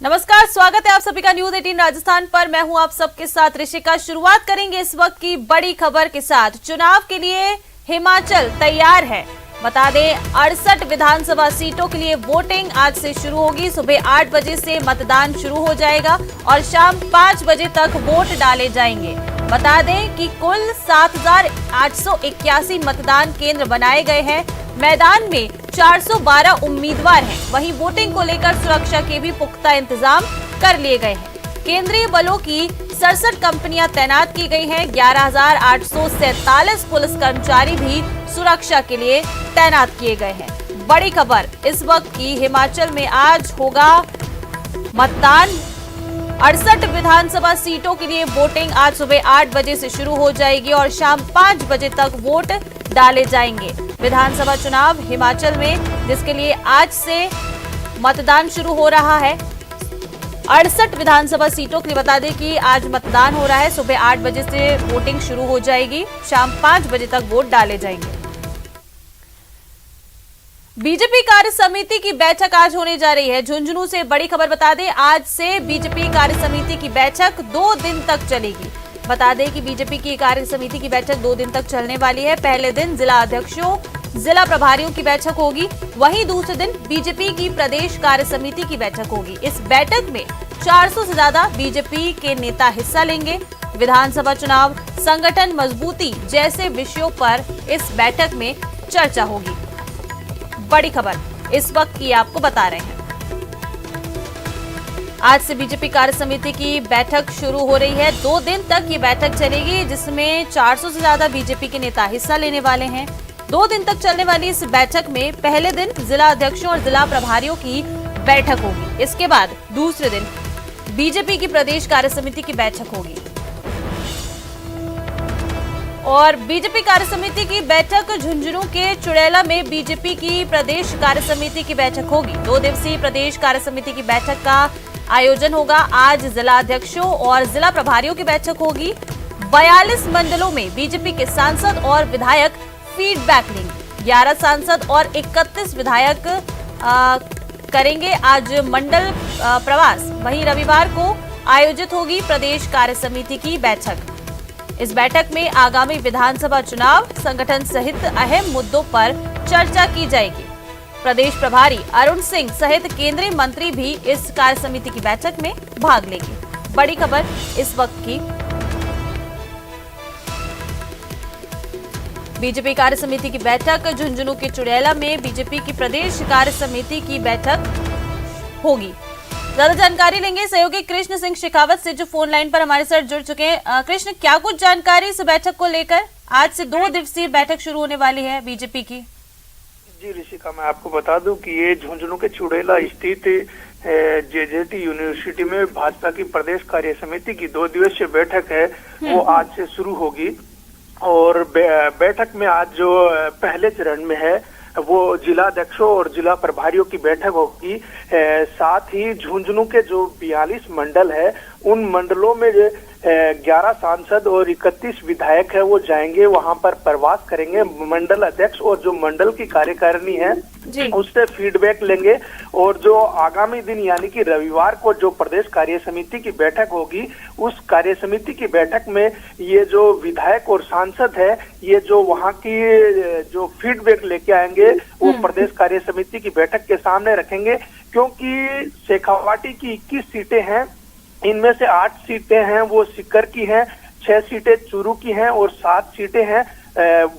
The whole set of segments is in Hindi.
नमस्कार, स्वागत है आप सभी का न्यूज 18 राजस्थान पर। मैं हूं आप सबके साथ ऋषिका। शुरुआत करेंगे इस वक्त की बड़ी खबर के साथ। चुनाव के लिए हिमाचल तैयार है। बता दें 68 विधानसभा सीटों के लिए वोटिंग आज से शुरू होगी। सुबह 8 बजे से मतदान शुरू हो जाएगा और शाम 5 बजे तक वोट डाले जाएंगे। बता दें कि कुल 7,881 मतदान केंद्र बनाए गए हैं। मैदान में 412 उम्मीदवार हैं। वहीं वोटिंग को लेकर सुरक्षा के भी पुख्ता इंतजाम कर लिए गए हैं। केंद्रीय बलों की 67 कंपनियां तैनात की गई हैं। 11,847 पुलिस कर्मचारी भी सुरक्षा के लिए तैनात किए गए हैं। बड़ी खबर इस वक्त की, हिमाचल में आज होगा मतदान। 68 विधानसभा सीटों के लिए वोटिंग आज सुबह 8 बजे से शुरू हो जाएगी और शाम 5 बजे तक वोट डाले जाएंगे। विधानसभा चुनाव हिमाचल में, जिसके लिए आज से मतदान शुरू हो रहा है। 68 विधानसभा सीटों के लिए बता दें कि आज मतदान हो रहा है। सुबह 8 बजे से वोटिंग शुरू हो जाएगी, शाम 5 बजे तक वोट डाले जाएंगे। बीजेपी कार्य समिति की बैठक आज होने जा रही है। झुंझुनू से बड़ी खबर बता दें, आज से बीजेपी कार्य समिति की बैठक 2 दिन तक चलेगी। बता दें कि बीजेपी की कार्य समिति की बैठक 2 दिन तक चलने वाली है। पहले दिन जिला अध्यक्षों, जिला प्रभारियों की बैठक होगी, वहीं दूसरे दिन बीजेपी की प्रदेश कार्य समिति की बैठक होगी। इस बैठक में 400 से ज्यादा बीजेपी के नेता हिस्सा लेंगे। विधानसभा चुनाव, संगठन मजबूती जैसे विषयों पर इस बैठक में चर्चा होगी। बड़ी खबर इस वक्त की आपको बता रहे हैं। आज से बीजेपी कार्य समिति की बैठक शुरू हो रही है। 2 दिन तक ये बैठक चलेगी, जिसमें 400 से ज्यादा बीजेपी के नेता हिस्सा लेने वाले हैं। 2 दिन तक चलने वाली इस बैठक में पहले दिन जिला अध्यक्षों और जिला प्रभारियों की बैठक होगी। इसके बाद दूसरे दिन बीजेपी की प्रदेश कार्य समिति की बैठक होगी और बीजेपी कार्य समिति की बैठक झुंझुनू के चुड़ैला में बीजेपी की प्रदेश कार्य समिति की बैठक होगी। 2 दिवसीय प्रदेश कार्य समिति की बैठक का आयोजन होगा। आज जिला अध्यक्षों और जिला प्रभारियों की बैठक होगी। 42 मंडलों में बीजेपी के सांसद और विधायक फीडबैक लेंगे। 11 सांसद और 31 विधायक करेंगे आज मंडल प्रवास। वहीं रविवार को आयोजित होगी प्रदेश कार्य समिति की बैठक। इस बैठक में आगामी विधानसभा चुनाव, संगठन सहित अहम मुद्दों पर चर्चा की जाएगी। प्रदेश प्रभारी अरुण सिंह सहित केंद्रीय मंत्री भी इस कार्य समिति की बैठक में भाग लेंगे। बड़ी खबर इस वक्त की। बीजेपी कार्य समिति की बैठक झुंझुनू के चुड़ैला में बीजेपी की प्रदेश कार्य समिति की बैठक होगी। ज्यादा जानकारी लेंगे सहयोगी कृष्ण सिंह शेखावत से, जो फोन लाइन पर हमारे साथ जुड़ चुके हैं। कृष्ण, क्या कुछ जानकारी इस बैठक को लेकर? आज से 2 दिवसीय बैठक शुरू होने वाली है बीजेपी की। जी ऋषिका, मैं आपको बता दूं कि ये झुंझुनू के चुड़ैला स्थित जेजेटी यूनिवर्सिटी में भाजपा की प्रदेश कार्य समिति की 2 दिवसीय बैठक है, वो आज से शुरू होगी। और बैठक में आज जो पहले चरण में है वो जिला अध्यक्षों और जिला प्रभारियों की बैठक होगी। साथ ही झुंझुनू के जो 42 मंडल है, उन मंडलों में 11 सांसद और 31 विधायक है, वो जाएंगे, वहां पर प्रवास करेंगे। मंडल अध्यक्ष और जो मंडल की कार्यकारिणी है उससे फीडबैक लेंगे। और जो आगामी दिन यानी कि रविवार को जो प्रदेश कार्य समिति की बैठक होगी, उस कार्य समिति की बैठक में ये जो विधायक और सांसद है, ये जो वहां की जो फीडबैक लेके आएंगे वो प्रदेश कार्य समिति की बैठक के सामने रखेंगे। क्योंकि शेखावाटी की 21 सीटें हैं, इनमें से 8 सीटें हैं वो सीकर की हैं, 6 सीटें चूरू की हैं और 7 सीटें हैं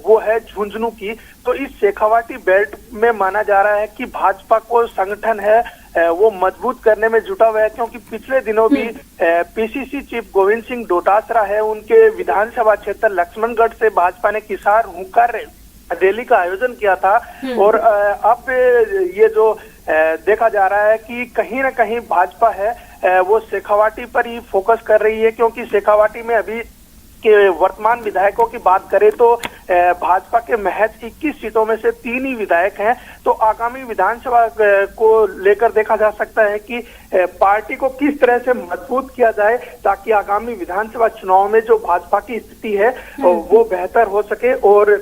वो है झुंझुनू की। तो इस शेखावाटी बेल्ट में माना जा रहा है कि भाजपा को संगठन है वो मजबूत करने में जुटा हुआ है। क्योंकि पिछले दिनों भी पीसीसी चीफ गोविंद सिंह डोटासरा है, उनके विधानसभा क्षेत्र लक्ष्मणगढ़ से भाजपा ने किसान हुंकार रैली का आयोजन किया था। और अब ये जो देखा जा रहा है कि कहीं ना कहीं भाजपा है वो शेखावाटी पर ही फोकस कर रही है। क्योंकि शेखावाटी में अभी के वर्तमान विधायकों की बात करें तो भाजपा के महज 21 सीटों में से 3 ही विधायक हैं। तो आगामी विधानसभा को लेकर देखा जा सकता है कि पार्टी को किस तरह से मजबूत किया जाए ताकि आगामी विधानसभा चुनाव में जो भाजपा की स्थिति है वो बेहतर हो सके। और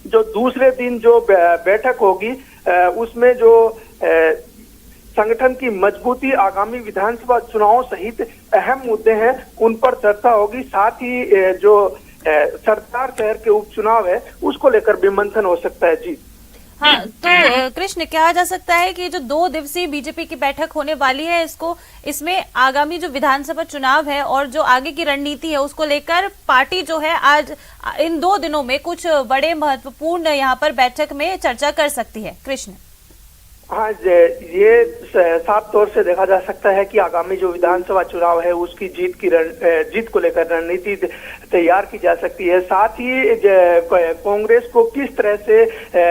जो दूसरे दिन जो बैठक होगी उसमें जो संगठन की मजबूती, आगामी विधानसभा चुनावों सहित अहम मुद्दे हैं, उन पर चर्चा होगी। साथ ही जो सरदार शहर के उपचुनाव है उसको लेकर भी मंथन हो सकता है। जी हाँ, तो कृष्ण, कहा जा सकता है कि जो 2 दिवसीय बीजेपी की बैठक होने वाली है, इसमें आगामी जो विधानसभा चुनाव है और जो आगे की रणनीति है उसको लेकर पार्टी जो है आज इन 2 दिनों में कुछ बड़े महत्वपूर्ण यहाँ पर बैठक में चर्चा कर सकती है। कृष्ण, हाँ, ये साफ तौर से देखा जा सकता है कि आगामी जो विधानसभा चुनाव है उसकी जीत को लेकर रणनीति तैयार की जा सकती है। साथ ही कांग्रेस को किस तरह से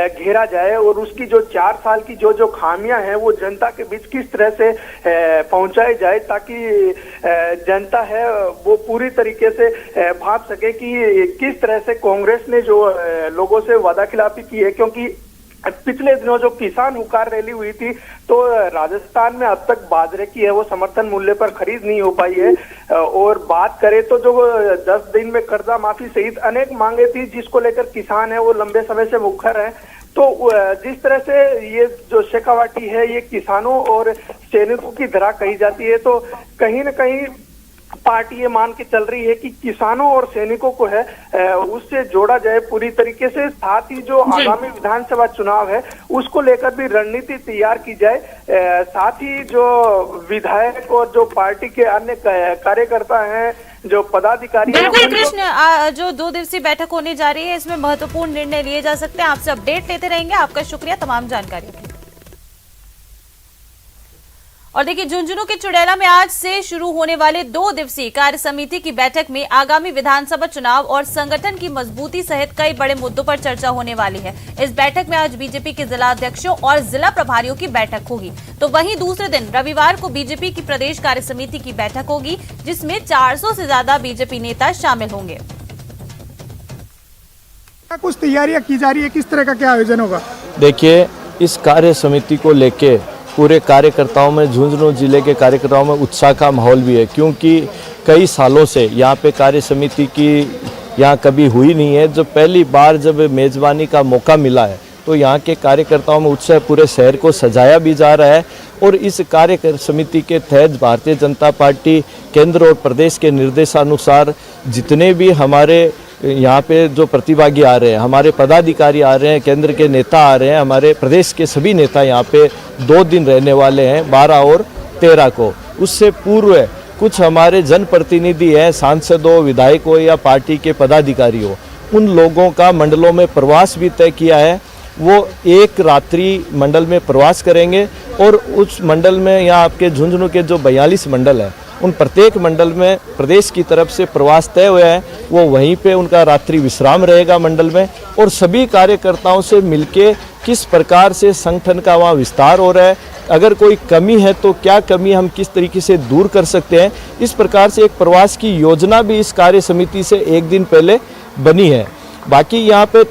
घेरा जाए और उसकी जो 4 साल की जो खामियां हैं वो जनता के बीच किस तरह से पहुंचाई जाए, ताकि जनता है वो पूरी तरीके से भांप सके कि किस तरह से कांग्रेस ने जो लोगों से वादाखिलाफी की है। क्योंकि पिछले दिनों जो किसान हुकार रैली हुई थी तो राजस्थान में अब तक बाजरे की है वो समर्थन मूल्य पर खरीद नहीं हो पाई है। और बात करें तो जो 10 दिन में कर्जा माफी सहित अनेक मांगे थी जिसको लेकर किसान है वो लंबे समय से मुखर है। तो जिस तरह से ये जो शेखावाटी है ये किसानों और सैनिकों की धरा कही जाती है, तो कहीं न कहीं पार्टी ये मान के चल रही है कि किसानों और सैनिकों को है उससे जोड़ा जाए पूरी तरीके से। साथ ही जो आगामी विधानसभा चुनाव है उसको लेकर भी रणनीति तैयार की जाए। साथ ही जो विधायक और जो पार्टी के अन्य कार्यकर्ता हैं, जो पदाधिकारी हैं, बिल्कुल कृष्ण, जो 2 दिवसीय बैठक होने जा रही है इसमें महत्वपूर्ण निर्णय लिए जा सकते हैं। आपसे अपडेट लेते रहेंगे। आपका शुक्रिया तमाम जानकारी के लिए। और देखिए, झुंझुनू के चुड़ैला में आज से शुरू होने वाले 2 दिवसीय कार्य समिति की बैठक में आगामी विधानसभा चुनाव और संगठन की मजबूती सहित कई बड़े मुद्दों पर चर्चा होने वाली है। इस बैठक में आज बीजेपी के जिला अध्यक्षों और जिला प्रभारियों की बैठक होगी, तो वहीं दूसरे दिन रविवार को बीजेपी की प्रदेश कार्य समिति की बैठक होगी, जिसमें 400 से ज्यादा बीजेपी नेता शामिल होंगे। कुछ तैयारियां की जा रही है, किस तरह का क्या आयोजन होगा? देखिए, इस कार्य समिति को लेके पूरे कार्यकर्ताओं में, झुंझुनू जिले के कार्यकर्ताओं में उत्साह का माहौल भी है, क्योंकि कई सालों से यहाँ पे कार्य समिति की यहाँ कभी हुई नहीं है। जो पहली बार जब मेज़बानी का मौका मिला है तो यहाँ के कार्यकर्ताओं में उत्साह, पूरे शहर को सजाया भी जा रहा है। और इस कार्य समिति के तहत भारतीय जनता पार्टी केंद्र और प्रदेश के निर्देशानुसार जितने भी हमारे यहाँ पे जो प्रतिभागी आ रहे हैं, हमारे पदाधिकारी आ रहे हैं, केंद्र के नेता आ रहे हैं, हमारे प्रदेश के सभी नेता यहाँ पे 2 दिन रहने वाले हैं, 12 और 13 को। उससे पूर्व कुछ हमारे जनप्रतिनिधि हैं, सांसदों, विधायकों या पार्टी के पदाधिकारी हो, उन लोगों का मंडलों में प्रवास भी तय किया है। वो 1 रात्रि मंडल में प्रवास करेंगे और उस मंडल में, यहाँ आपके झुंझुनू के जो 42 मंडल हैं, उन प्रत्येक मंडल में प्रदेश की तरफ से प्रवास तय हुआ है। वो वहीं पे उनका रात्रि विश्राम रहेगा मंडल में, और सभी कार्यकर्ताओं से मिलके किस प्रकार से संगठन का वहाँ विस्तार हो रहा है, अगर कोई कमी है तो क्या कमी हम किस तरीके से दूर कर सकते हैं, इस प्रकार से एक प्रवास की योजना भी इस कार्य समिति से 1 दिन पहले बनी है। बाकी यहाँ पे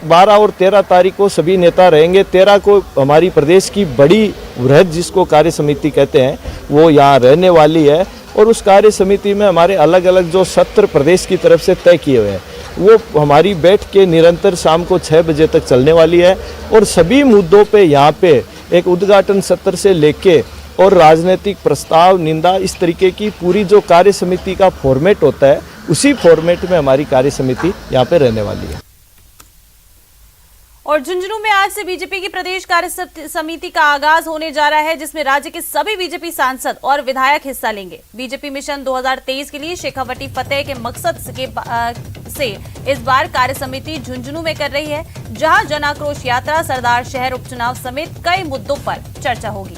12 और 13 तारीख को सभी नेता रहेंगे। 13 को हमारी प्रदेश की बड़ी वृहद, जिसको कार्य समिति कहते हैं, वो यहाँ रहने वाली है। और उस कार्य समिति में हमारे अलग अलग जो सत्र प्रदेश की तरफ से तय किए हुए हैं, वो हमारी बैठ के निरंतर शाम को 6 बजे तक चलने वाली है। और सभी मुद्दों पे यहाँ पे एक उद्घाटन सत्र से लेके और राजनीतिक प्रस्ताव, निंदा, इस तरीके की पूरी जो कार्य समिति का फॉर्मेट होता है, उसी फॉर्मेट में हमारी कार्य समिति यहाँ पे रहने वाली है। और झुंझुनू में आज से बीजेपी की प्रदेश कार्य समिति का आगाज होने जा रहा है, जिसमें राज्य के सभी बीजेपी सांसद और विधायक हिस्सा लेंगे। बीजेपी मिशन 2023 के लिए शेखावटी फतेह के मकसद से इस बार कार्य समिति झुंझुनू में कर रही है, जहां जन आक्रोश यात्रा, सरदार शहर उपचुनाव समेत कई मुद्दों पर चर्चा होगी।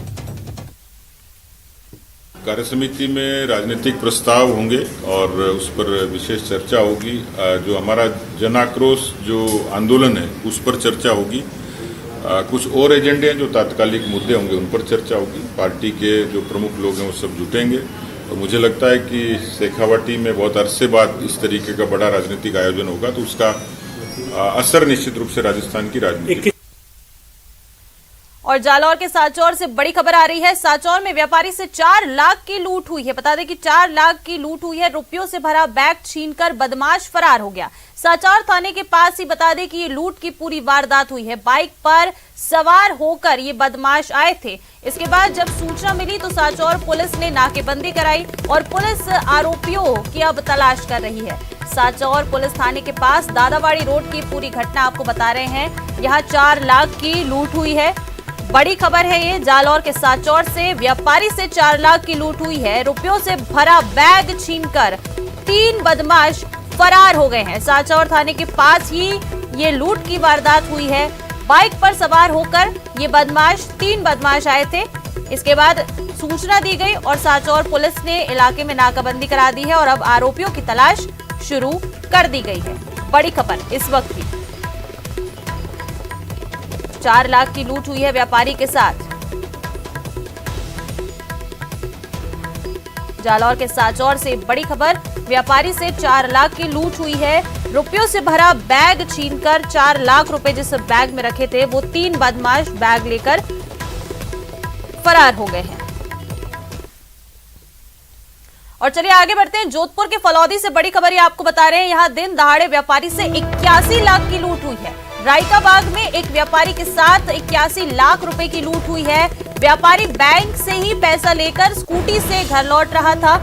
कार्य समिति में राजनीतिक प्रस्ताव होंगे और उस पर विशेष चर्चा होगी। जो हमारा जन आक्रोश जो आंदोलन है उस पर चर्चा होगी। कुछ और एजेंडे हैं जो तात्कालिक मुद्दे होंगे, उन पर चर्चा होगी। पार्टी के जो प्रमुख लोग हैं वो सब जुटेंगे और मुझे लगता है कि शेखावाटी में बहुत अरसे बाद इस तरीके का बड़ा राजनीतिक आयोजन होगा, तो उसका असर निश्चित रूप से राजस्थान की राजनीति। और जालौर के सांचौर से बड़ी खबर आ रही है। सांचौर में व्यापारी से 4 लाख की लूट हुई है। बता दें कि 4 लाख की लूट हुई है। रुपयों से भरा बैग छीनकर बदमाश फरार हो गया। सांचौर थाने के पास ही बता दें कि ये लूट की पूरी वारदात हुई है। बाइक पर सवार होकर ये बदमाश आए थे। इसके बाद जब सूचना मिली तो सांचौर पुलिस ने नाकेबंदी कराई और पुलिस आरोपियों की अब तलाश कर रही है। सांचौर पुलिस थाने के पास दादावाड़ी रोड की पूरी घटना आपको बता रहे हैं। यहाँ 4 लाख की लूट हुई है। बड़ी खबर है ये, जालौर के सांचौर से व्यापारी से 4 लाख की लूट हुई है। रुपयों से भरा बैग छीनकर 3 बदमाश फरार हो गए हैं। सांचौर थाने के पास ही ये लूट की वारदात हुई है। बाइक पर सवार होकर ये 3 बदमाश आए थे। इसके बाद सूचना दी गई और सांचौर पुलिस ने इलाके में नाकाबंदी करा दी है और अब आरोपियों की तलाश शुरू कर दी गई है। बड़ी खबर इस वक्त की, 4 लाख की लूट हुई है व्यापारी के साथ। जालौर के सांचौर से बड़ी खबर, व्यापारी से 4 लाख की लूट हुई है। रुपयों से भरा बैग छीनकर 4 लाख रुपए जिस बैग में रखे थे वो 3 बदमाश बैग लेकर फरार हो गए हैं। और चलिए आगे बढ़ते हैं। जोधपुर के फलौदी से बड़ी खबर ये आपको बता रहे हैं। यहां दिन दहाड़े व्यापारी से 81 लाख की लूट हुई है। रायका बाग में एक व्यापारी के साथ 81 लाख रुपए की लूट हुई है। व्यापारी बैंक से ही पैसा लेकर स्कूटी से घर लौट रहा था।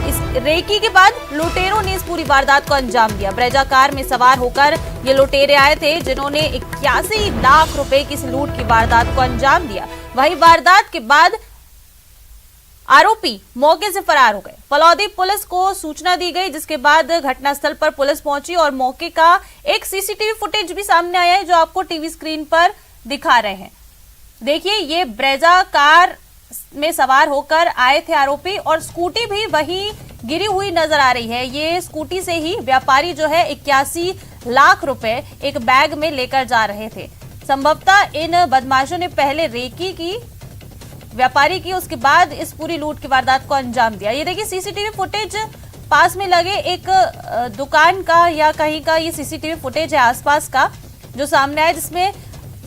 इस रेकी के बाद लुटेरों ने इस पूरी वारदात को अंजाम दिया। ब्रेजा कार में सवार होकर ये लुटेरे आए थे जिन्होंने 81 लाख रुपए की इस लूट की वारदात को अंजाम दिया। वही वारदात के बाद आरोपी मौके से फरार हो गए। फलौदी पुलिस को सूचना दी गई जिसके बाद घटनास्थल पर पुलिस पहुंची और मौके का एक सीसीटीवी फुटेज भी सामने आया है जो आपको टीवी स्क्रीन पर दिखा रहे हैं। देखिए, ये ब्रेजा कार में सवार होकर आए थे आरोपी और स्कूटी भी वहीं गिरी हुई नजर आ रही है। ये स्कूटी से ही व्यापारी जो है 81 लाख रुपए एक बैग में लेकर जा रहे थे। संभवतः इन बदमाशों ने पहले रेकी की व्यापारी की, उसके बाद इस पूरी लूट की वारदात को अंजाम दिया। ये देखिए सीसीटीवी फुटेज पास में लगे एक दुकान का या कहीं का ये सीसीटीवी फुटेज है आसपास का जो सामने आया, जिसमें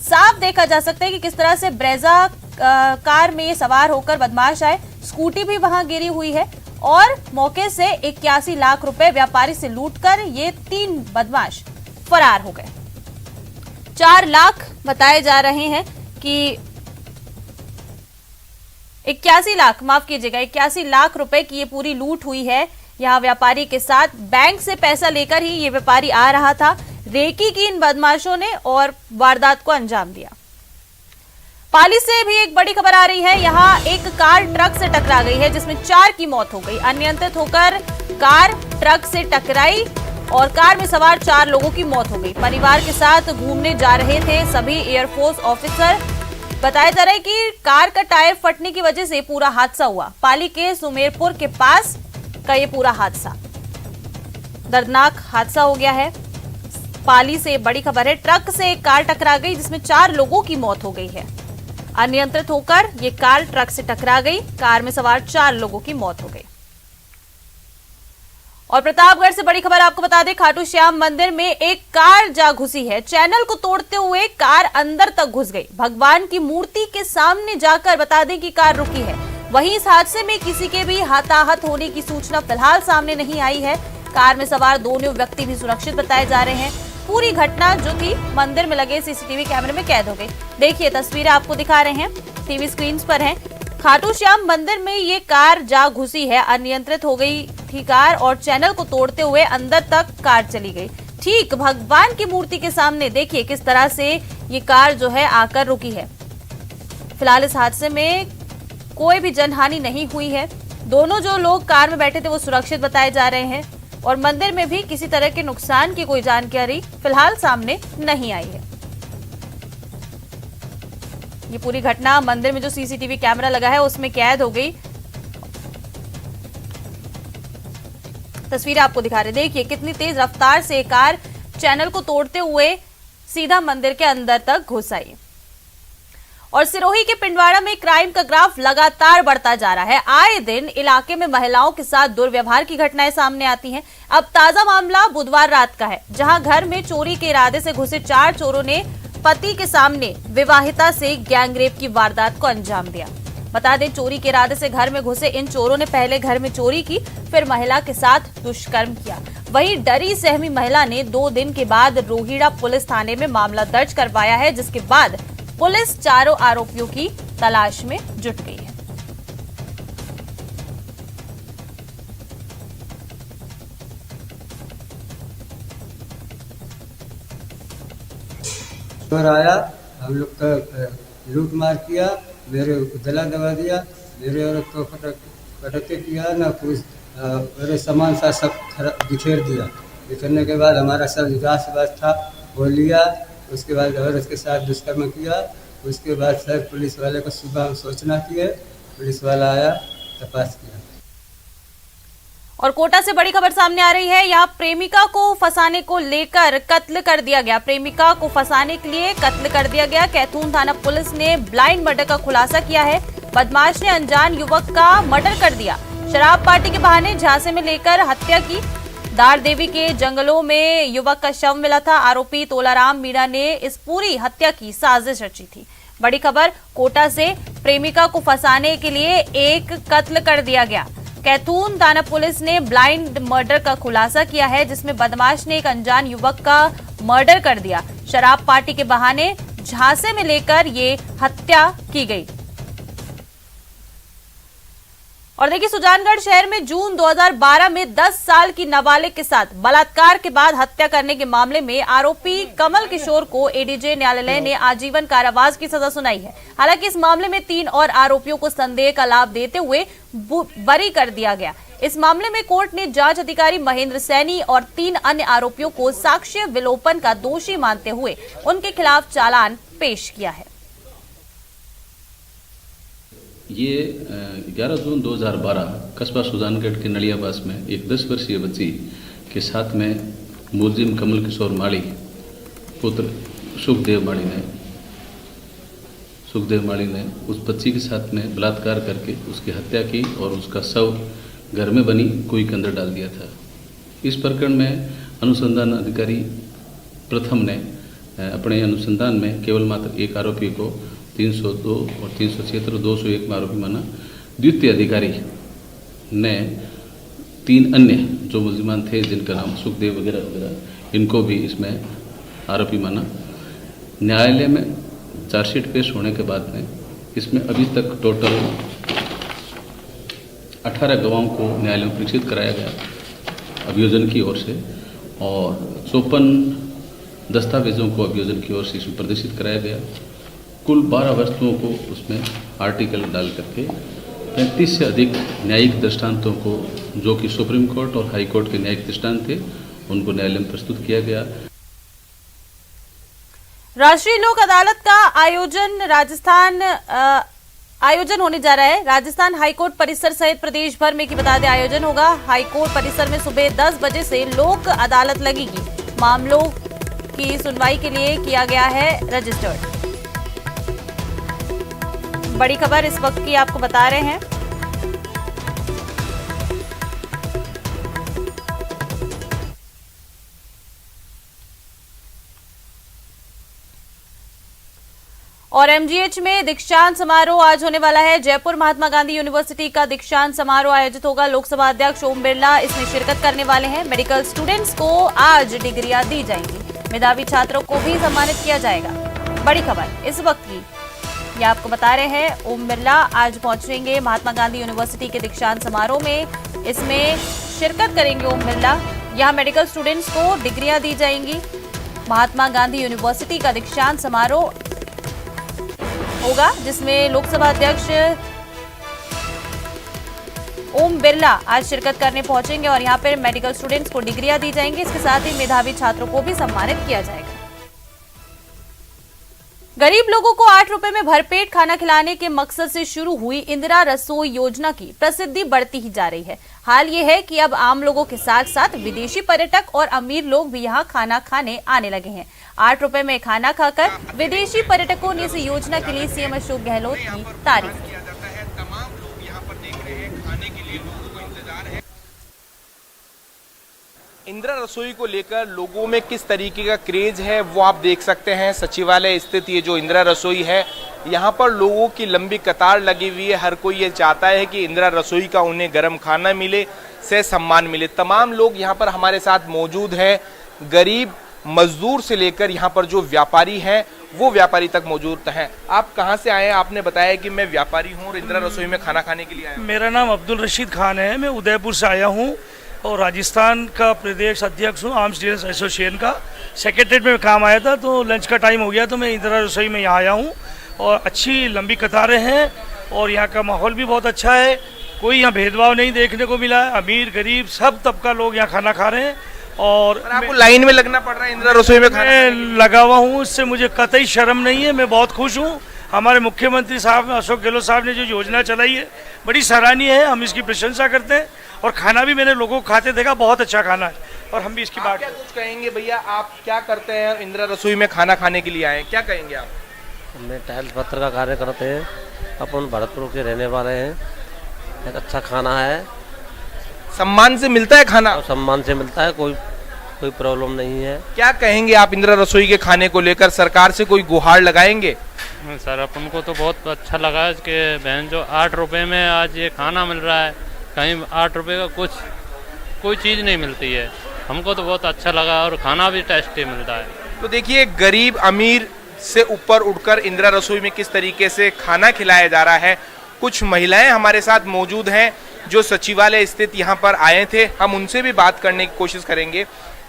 साफ देखा जा सकता है कि किस तरह से ब्रेजा कार में सवार होकर बदमाश आए। स्कूटी भी वहां गिरी हुई है और मौके से 81 लाख रुपए व्यापारी से लूटकर ये 3 बदमाश फरार हो गए। 4 लाख बताए जा रहे हैं कि 81 लाख, माफ कीजिएगा, 81 लाख रुपए की ये पूरी लूट हुई है। यहाँ व्यापारी के साथ बैंक से पैसा लेकर ही ये व्यापारी आ रहा था। रेकी की इन बदमाशों ने और वारदात को अंजाम दिया। पाली से भी एक बड़ी खबर आ रही है। यहाँ एक कार ट्रक से टकरा गई है जिसमें 4 की मौत हो गई। अनियंत्रित होकर कार ट्रक से टकराई और कार में सवार 4 लोगों की मौत हो गई। परिवार के साथ घूमने जा रहे थे सभी एयरफोर्स ऑफिसर। बताया जा रहा है कि कार का टायर फटने की वजह से पूरा हादसा हुआ। पाली के सुमेरपुर के पास का ये पूरा हादसा, दर्दनाक हादसा हो गया है। पाली से बड़ी खबर है, ट्रक से एक कार टकरा गई जिसमें 4 लोगों की मौत हो गई है। अनियंत्रित होकर ये कार ट्रक से टकरा गई, कार में सवार 4 लोगों की मौत हो गई। और प्रतापगढ़ से बड़ी खबर आपको बता दें, खाटू श्याम मंदिर में एक कार जा घुसी है। चैनल को तोड़ते हुए कार अंदर तक घुस गई। भगवान की मूर्ति के सामने जाकर बता दें कि कार रुकी है। वहीं इस हादसे में किसी के भी हताहत होने की सूचना फिलहाल सामने नहीं आई है। कार में सवार दोनों व्यक्ति भी सुरक्षित बताए जा रहे हैं। पूरी घटना जो कि मंदिर में लगे सीसीटीवी कैमरे में कैद हो गई। देखिए तस्वीरें आपको दिखा रहे हैं, टीवी स्क्रीन पर हैं। खाटू श्याम मंदिर में ये कार जा घुसी है। अनियंत्रित हो गई थी कार और चैनल को तोड़ते हुए अंदर तक कार चली गई। ठीक भगवान की मूर्ति के सामने देखिए किस तरह से ये कार जो है आकर रुकी है। फिलहाल इस हादसे में कोई भी जनहानि नहीं हुई है। दोनों जो लोग कार में बैठे थे वो सुरक्षित बताए जा रहे हैं और मंदिर में भी किसी तरह के नुकसान की कोई जानकारी फिलहाल सामने नहीं आई है। ये पूरी घटना मंदिर में जो सीसीटीवी कैमरा लगा है उसमें कैद हो गई। तस्वीर आपको दिखा रहे, देखिए कितनी तेज रफ्तार से कार चैनल को तोड़ते हुए सीधा मंदिर के अंदर तक घुस आई। और सिरोही के पिंडवाड़ा में क्राइम का ग्राफ लगातार बढ़ता जा रहा है। आए दिन इलाके में महिलाओं के साथ दुर्व्यवहार की घटनाएं सामने आती हैं। अब ताजा मामला बुधवार रात का है, जहां घर में चोरी के इरादे से घुसे 4 चोरों ने पति के सामने विवाहिता से गैंगरेप की वारदात को अंजाम दिया। बता दें, चोरी के इरादे से घर में घुसे इन चोरों ने पहले घर में चोरी की, फिर महिला के साथ दुष्कर्म किया। वहीं डरी सहमी महिला ने 2 दिन के बाद रोहिड़ा पुलिस थाने में मामला दर्ज करवाया है, जिसके बाद पुलिस चारों आरोपियों की तलाश में जुट गई है। चोर आया, हम लोग का लूट मार किया, मेरे गला दबा दिया, मेरे औरत को पटके किया ना, कुछ मेरे सामान सा सब बिखेर दिया। बिखेरने के बाद हमारा सब घास वास था वो लिया। उसके बाद औरत के साथ दुष्कर्म किया। उसके बाद सर पुलिस वाले को सुबह हम सूचना किए, पुलिस वाला आया, तपास किया। और कोटा से बड़ी खबर सामने आ रही है। यहाँ प्रेमिका को फंसाने को लेकर कत्ल कर दिया गया। प्रेमिका को फंसाने के लिए कत्ल कर दिया गया। कैथून थाना पुलिस ने ब्लाइंड मर्डर का खुलासा किया है। बदमाश ने अनजान युवक का मर्डर कर दिया। शराब पार्टी के बहाने झांसे में लेकर हत्या की। दार देवी के जंगलों में युवक का शव मिला था। आरोपी तोलाराम मीणा ने इस पूरी हत्या की साजिश रची थी। बड़ी खबर कोटा से, प्रेमिका को फंसाने के लिए एक कत्ल कर दिया गया। कैथून थाना पुलिस ने ब्लाइंड मर्डर का खुलासा किया है, जिसमें बदमाश ने एक अनजान युवक का मर्डर कर दिया। शराब पार्टी के बहाने झांसे में लेकर ये हत्या की गई। और देखिए, सुजानगढ़ शहर में जून 2012 में 10 साल की नाबालिग के साथ बलात्कार के बाद हत्या करने के मामले में आरोपी कमल किशोर को एडीजे न्यायालय ने आजीवन कारावास की सजा सुनाई है। हालांकि इस मामले में 3 और आरोपियों को संदेह का लाभ देते हुए बरी कर दिया गया। इस मामले में कोर्ट ने जांच अधिकारी महेंद्र सैनी और 3 अन्य आरोपियों को साक्ष्य विलोपन का दोषी मानते हुए उनके खिलाफ चालान पेश किया है। ये 11 जून 2012 कस्बा सुजानगढ़ के नलियाबास में एक 10 वर्षीय बच्ची के साथ में मुलजिम कमल किशोर माली पुत्र सुखदेव माली ने उस बच्ची के साथ में बलात्कार करके उसकी हत्या की और उसका शव घर में बनी कुएं के अंदर डाल दिया था। इस प्रकरण में अनुसंधान अधिकारी प्रथम ने अपने अनुसंधान में केवल मात्र एक आरोपी को 302 और 376 201 में आरोपी माना। द्वितीय अधिकारी ने 3 अन्य जो मुलजिमान थे, जिनका नाम सुखदेव वगैरह, इनको भी इसमें आरोपी माना। न्यायालय में चार्जशीट पेश होने के बाद में इसमें अभी तक टोटल 18 गवाहों को न्यायालय में परीक्षित कराया गया अभियोजन की ओर से, और 54 दस्तावेजों को अभियोजन की ओर से इसमें प्रदर्शित कराया गया। कुल 12 वस्तुओं को उसमें आर्टिकल डाल करके 35 से अधिक न्यायिक दृष्टांतों को, जो कि सुप्रीम कोर्ट और हाई कोर्ट के न्यायिक दृष्टांत थे, उनको न्यायालय में प्रस्तुत किया गया। राष्ट्रीय लोक अदालत का आयोजन होने जा रहा है। राजस्थान हाईकोर्ट परिसर सहित प्रदेश भर में की बता दें आयोजन होगा। हाईकोर्ट परिसर में सुबह 10 बजे से लोक अदालत लगेगी। मामलों की सुनवाई के लिए किया गया है रजिस्टर्ड। बड़ी खबर इस वक्त की आपको बता रहे हैं। और एमजीएच में दीक्षांत समारोह आज होने वाला है। जयपुर महात्मा गांधी यूनिवर्सिटी का दीक्षांत समारोह आयोजित होगा। लोकसभा अध्यक्ष ओम बिरला इसमें शिरकत करने वाले हैं। मेडिकल स्टूडेंट्स को आज डिग्रियां दी जाएंगी। मेधावी छात्रों को भी सम्मानित किया जाएगा। बड़ी खबर इस वक्त की ये आपको बता रहे हैं। ओम बिरला आज पहुंचेंगे महात्मा गांधी यूनिवर्सिटी के दीक्षांत समारोह में। इसमें शिरकत करेंगे ओम बिरला। यहां मेडिकल स्टूडेंट्स को डिग्रियां दी जाएंगी। महात्मा गांधी यूनिवर्सिटी का दीक्षांत समारोह होगा, जिसमें लोकसभा अध्यक्ष ओम बिरला आज शिरकत करने पहुंचेंगे और यहां पर मेडिकल स्टूडेंट्स को डिग्रियां दी जाएंगी। इसके साथ ही मेधावी छात्रों को भी सम्मानित किया जाएगा। गरीब लोगों को 8 रुपए में भरपेट खाना खिलाने के मकसद से शुरू हुई इंदिरा रसोई योजना की प्रसिद्धि बढ़ती ही जा रही है। हाल ये है कि अब आम लोगों के साथ साथ विदेशी पर्यटक और अमीर लोग भी यहाँ खाना खाने आने लगे हैं। 8 रुपए में खाना खाकर विदेशी पर्यटकों ने इस योजना के लिए सीएम अशोक गहलोत की तारीफ की। इंदिरा रसोई को लेकर लोगों में किस तरीके का क्रेज है वो आप देख सकते हैं। सचिवालय स्थित ये जो इंदिरा रसोई है यहाँ पर लोगों की लंबी कतार लगी हुई है। हर कोई ये चाहता है कि इंदिरा रसोई का उन्हें गर्म खाना मिले, से सम्मान मिले। तमाम लोग यहाँ पर हमारे साथ मौजूद हैं, गरीब मजदूर से लेकर यहाँ पर जो व्यापारी हैं वो व्यापारी तक मौजूद हैं। आप कहाँ से आए हैं? आपने बताया कि मैं व्यापारी हूँ और इंदिरा रसोई में खाना खाने के लिए आया हूँ। मेरा नाम अब्दुल रशीद खान है, मैं उदयपुर से आया हूँ और राजस्थान का प्रदेश अध्यक्ष हूँ आर्म्स डीलर्स एसोसिएशन का। सेक्रेटरीट में काम आया था तो लंच का टाइम हो गया तो मैं इंदिरा रसोई में यहाँ आया हूँ और अच्छी लंबी कतारें हैं और यहाँ का माहौल भी बहुत अच्छा है। कोई यहाँ भेदभाव नहीं देखने को मिला है, अमीर गरीब सब तबका लोग यहाँ खाना खा रहे हैं। और आपको लाइन में लगना पड़ रहा है इंदिरा रसोई में खाना? मैं लगा हुआ हूँ, इससे मुझे कतई शर्म नहीं है, मैं बहुत खुश हूँ। हमारे मुख्यमंत्री साहब अशोक गहलोत साहब ने जो योजना चलाई है बड़ी सराहनीय है, हम इसकी प्रशंसा करते हैं। और खाना भी मैंने लोगों को खाते देखा, बहुत अच्छा खाना है और हम भी इसकी बात। क्या कुछ कहेंगे भैया, आप क्या करते हैं? इंदिरा रसोई में खाना खाने के लिए आए, क्या कहेंगे आप? हमने टाइल्स पत्थर का कार्य करते हैं, अपन भरतपुर के रहने वाले हैं। एक अच्छा खाना है, सम्मान से मिलता है खाना? सम्मान से मिलता है, कोई प्रॉब्लम नहीं है। क्या कहेंगे आप इंदिरा रसोई के खाने को लेकर? सरकार से कोई गुहार लगाएंगे? सर अपन को तो बहुत अच्छा लगा कि बहन जो 8 रुपए में आज ये खाना मिल रहा है, कहीं 8 रुपए का कोई चीज़ नहीं मिलती है। हमको तो बहुत अच्छा लगा और खाना भी टेस्टी मिलता है। तो देखिए गरीब अमीर से ऊपर उठकर इंदिरा रसोई में किस तरीके से खाना खिलाया जा रहा है। कुछ महिलाएं हमारे साथ मौजूद हैं जो सचिवालय स्थित यहाँ पर आए थे, हम उनसे भी बात करने की कोशिश करेंगे।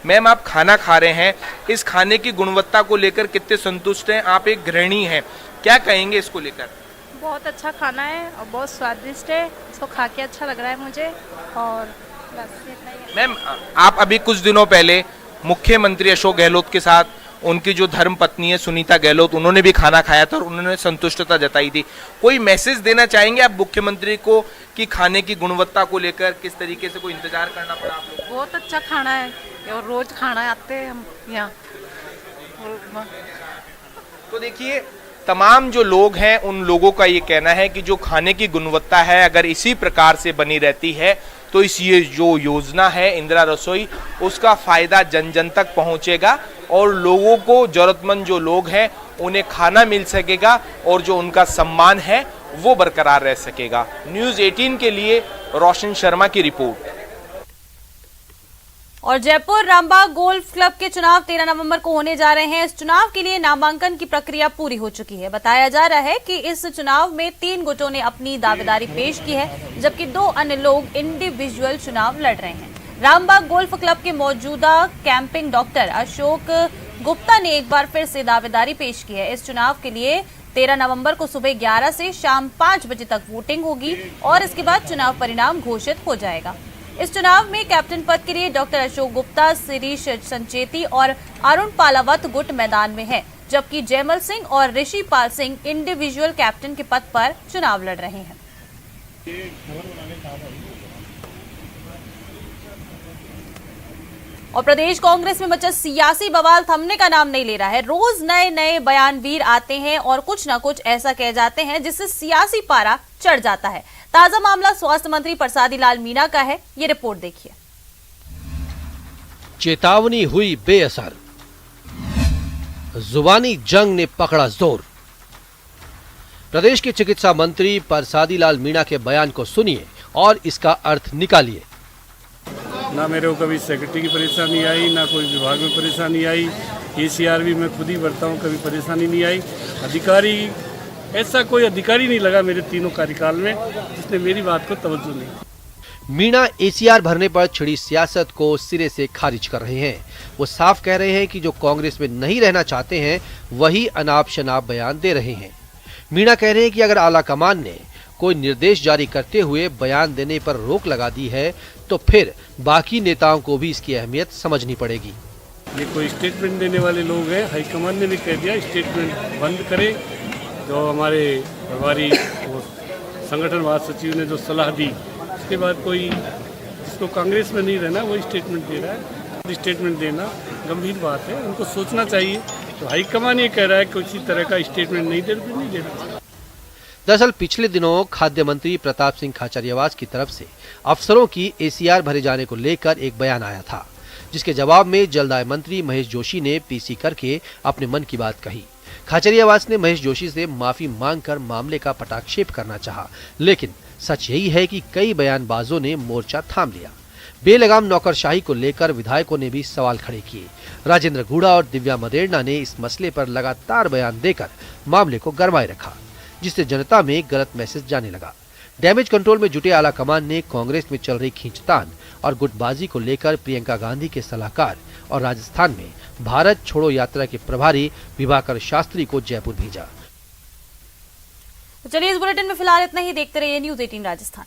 मैम, आप खाना खा रहे हैं, इस खाने की गुणवत्ता को लेकर कितने संतुष्ट हैं? आप एक गृहिणी हैं, क्या कहेंगे इसको लेकर? बहुत अच्छा खाना है और बहुत स्वादिष्ट है, इसको खा के अच्छा लग रहा है मुझे और बस इतना ही है। मैम, आप अभी कुछ दिनों पहले मुख्यमंत्री अशोक गहलोत के साथ उनकी जो धर्म पत्नी है सुनीता गहलोत, उन्होंने भी खाना खाया था और उन्होंने संतुष्टता जताई थी। कोई मैसेज देना चाहेंगे आप मुख्यमंत्री को कि खाने की गुणवत्ता को लेकर किस तरीके से कोई इंतजार करना पड़ा आप लोगों को? बहुत अच्छा खाना है और रोज खाना आते हैं हम यहाँ। तो देखिए तमाम जो लोग हैं उन लोगों का ये कहना है कि जो खाने की गुणवत्ता है अगर इसी प्रकार से बनी रहती है तो इस ये जो योजना है इंदिरा रसोई, उसका फायदा जन जन तक पहुंचेगा और लोगों को, जरूरतमंद जो लोग हैं उन्हें खाना मिल सकेगा और जो उनका सम्मान है वो बरकरार रह सकेगा। न्यूज़ 18 के लिए रोशन शर्मा की रिपोर्ट। और जयपुर रामबाग गोल्फ क्लब के चुनाव 13 नवंबर को होने जा रहे हैं। इस चुनाव के लिए नामांकन की प्रक्रिया पूरी हो चुकी है। बताया जा रहा है कि इस चुनाव में 3 गुटों ने अपनी दावेदारी पेश की है, जबकि 2 अन्य लोग इंडिविजुअल चुनाव लड़ रहे हैं। रामबाग गोल्फ क्लब के मौजूदा कैंपिंग डॉक्टर अशोक गुप्ता ने एक बार फिर से दावेदारी पेश की है। इस चुनाव के लिए 13 नवंबर को सुबह 11 से शाम 5 बजे तक वोटिंग होगी और इसके बाद चुनाव परिणाम घोषित हो जाएगा। इस चुनाव में कैप्टन पद के लिए डॉक्टर अशोक गुप्ता, शिरीष संचेती और अरुण पालावत गुट मैदान में है, जबकि जयमल सिंह और ऋषि पाल सिंह इंडिविजुअल कैप्टन के पद पर चुनाव लड़ रहे हैं। और प्रदेश कांग्रेस में मचा सियासी बवाल थमने का नाम नहीं ले रहा है। रोज नए नए बयानवीर आते हैं और कुछ न कुछ ऐसा कह जाते हैं जिससे सियासी पारा चढ़ जाता है। ताजा मामला स्वास्थ्य मंत्री प्रसादी लाल मीणा का है, ये रिपोर्ट देखिए। चेतावनी हुई बेअसर, जुबानी जंग ने पकड़ा जोर। प्रदेश के चिकित्सा मंत्री प्रसादी लाल मीणा के बयान को सुनिए और इसका अर्थ निकालिए। ना मेरे को कभी सेक्रेटरी की परेशानी आई, ना कोई विभाग में परेशानी आई। ACR भी मैं खुद ही भरता हूँ, कभी परेशानी नहीं आई। अधिकारी, ऐसा कोई अधिकारी नहीं लगा मेरे तीनों कार्यकाल में जिसने मेरी बात को तवज्जो नहीं। मीणा ACR भरने पर छिड़ी सियासत को सिरे से खारिज कर रहे हैं। वो साफ कह रहे हैं कि जो कांग्रेस में नहीं रहना चाहते हैं वही अनाप शनाप बयान दे रहे हैं। मीणा कह रहे हैं कि अगर आला कमान ने कोई निर्देश जारी करते हुए बयान देने पर रोक लगा दी है तो फिर बाकी नेताओं को भी इसकी अहमियत समझनी पड़ेगी। ये कोई स्टेटमेंट देने वाले लोग हैं, हाईकमान ने भी कह दिया स्टेटमेंट बंद करें। जो हमारे प्रभारी संगठन महासचिव ने जो सलाह दी, उसके बाद कोई जिसको कांग्रेस में नहीं रहना वो स्टेटमेंट दे रहा है। स्टेटमेंट देना गंभीर बात है, उनको सोचना चाहिए। तो हाईकमान ये कह रहा है कि किसी तरह का स्टेटमेंट नहीं देना। दरअसल पिछले दिनों खाद्य मंत्री प्रताप सिंह खाचरियावास की तरफ से अफसरों की ACR भरे जाने को लेकर एक बयान आया था, जिसके जवाब में जलदाय मंत्री महेश जोशी ने PC करके अपने मन की बात कही। खाचरियावास ने महेश जोशी से माफी मांगकर मामले का पटाक्षेप करना चाहा, लेकिन सच यही है कि कई बयानबाजों ने मोर्चा थाम लिया। बेलगाम नौकरशाही को लेकर विधायकों ने भी सवाल खड़े किए। राजेंद्र गूढ़ा और दिव्या मदेरणा ने इस मसले पर लगातार बयान देकर मामले को गरमाए रखा, जिससे जनता में गलत मैसेज जाने लगा। डैमेज कंट्रोल में जुटे आला कमान ने कांग्रेस में चल रही खींचतान और गुटबाजी को लेकर प्रियंका गांधी के सलाहकार और राजस्थान में भारत छोड़ो यात्रा के प्रभारी विभाकर शास्त्री को जयपुर भेजा। चलिए इस बुलेटिन में फिलहाल इतना ही। देखते रहिए न्यूज़ 18 राजस्थान।